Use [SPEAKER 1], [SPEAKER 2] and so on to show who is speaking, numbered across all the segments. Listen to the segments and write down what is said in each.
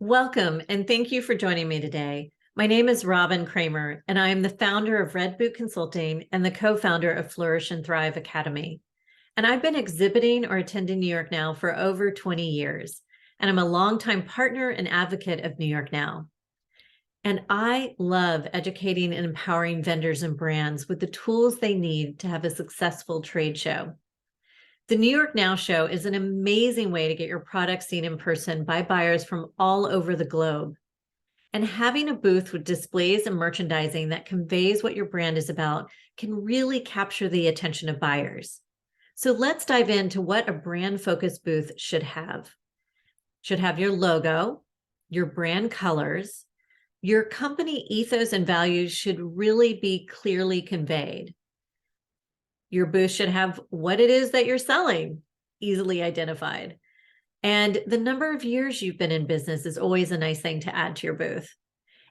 [SPEAKER 1] Welcome, and thank you for joining me today. My name is Robin Kramer, and I am the founder of Red Boot Consulting and the co-founder of Flourish and Thrive Academy. And I've been exhibiting or attending New York Now for over 20 years, and I'm a longtime partner and advocate of New York Now. And I love educating and empowering vendors and brands with the tools they need to have a successful trade show. The New York Now Show is an amazing way to get your product seen in person by buyers from all over the globe. And having a booth with displays and merchandising that conveys what your brand is about can really capture the attention of buyers. So let's dive into what a brand-focused booth should have. Should have your logo, your brand colors, your company ethos and values should really be clearly conveyed. Your booth should have what it is that you're selling easily identified. And the number of years you've been in business is always a nice thing to add to your booth.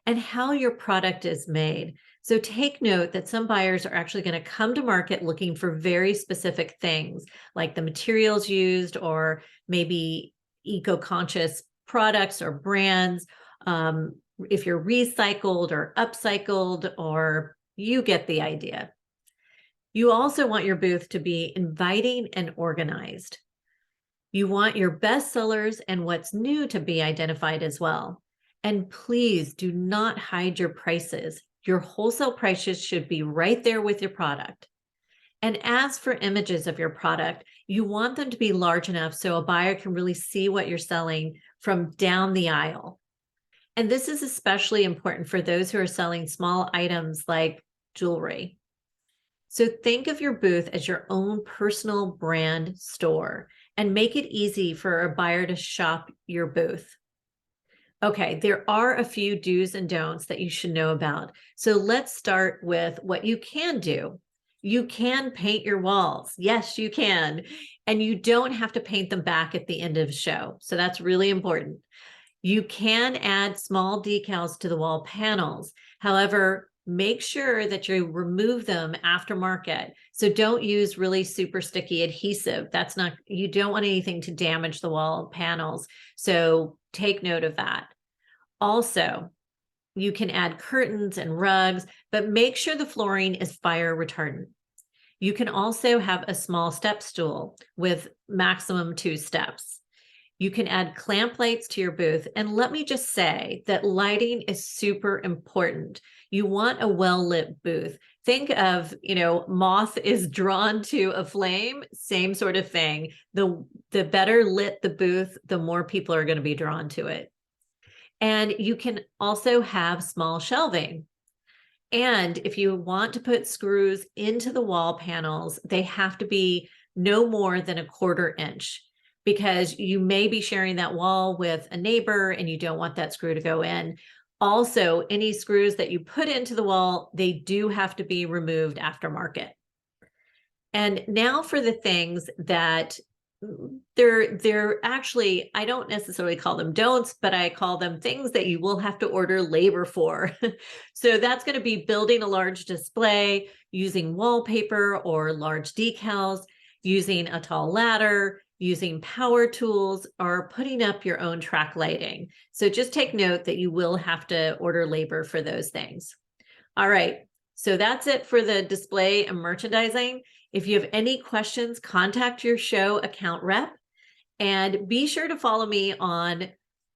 [SPEAKER 1] And how your product is made. So take note that some buyers are actually going to come to market looking for very specific things, like the materials used, or maybe eco-conscious products or brands. If you're recycled or upcycled, or you get the idea. You also want your booth to be inviting and organized. You want your best sellers and what's new to be identified as well. And please do not hide your prices. Your wholesale prices should be right there with your product. And as for images of your product, you want them to be large enough so a buyer can really see what you're selling from down the aisle. And this is especially important for those who are selling small items like jewelry. So think of your booth as your own personal brand store and make it easy for a buyer to shop your booth. Okay, there are a few do's and don'ts that you should know about. So let's start with what you can do. You can paint your walls. Yes, you can. And you don't have to paint them back at the end of the show. So that's really important. You can add small decals to the wall panels. However, make sure that you remove them aftermarket. So don't use really super sticky adhesive. That's not, you don't want anything to damage the wall panels. So take note of that. Also, you can add curtains and rugs, but make sure the flooring is fire retardant. You can also have a small step stool with maximum 2 steps. You can add clamp lights to your booth. And let me just say that lighting is super important. You want a well-lit booth. Think of, moth is drawn to a flame, same sort of thing. The better lit the booth, the more people are going to be drawn to it. And you can also have small shelving. And if you want to put screws into the wall panels, they have to be no more than a 1/4 inch, because you may be sharing that wall with a neighbor and you don't want that screw to go in. Also, any screws that you put into the wall, they do have to be removed aftermarket. And now for the things that they're actually, I don't necessarily call them don'ts, but I call them things that you will have to order labor for. So that's going to be building a large display, using wallpaper or large decals, using a tall ladder, using power tools, or putting up your own track lighting. So just take note that you will have to order labor for those things. All right, so that's it for the display and merchandising. If you have any questions, contact your show account rep, and be sure to follow me on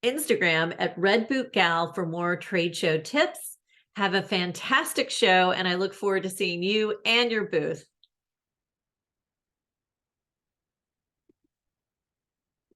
[SPEAKER 1] Instagram at Red Boot Gal for more trade show tips. Have a fantastic show, and I look forward to seeing you and your booth.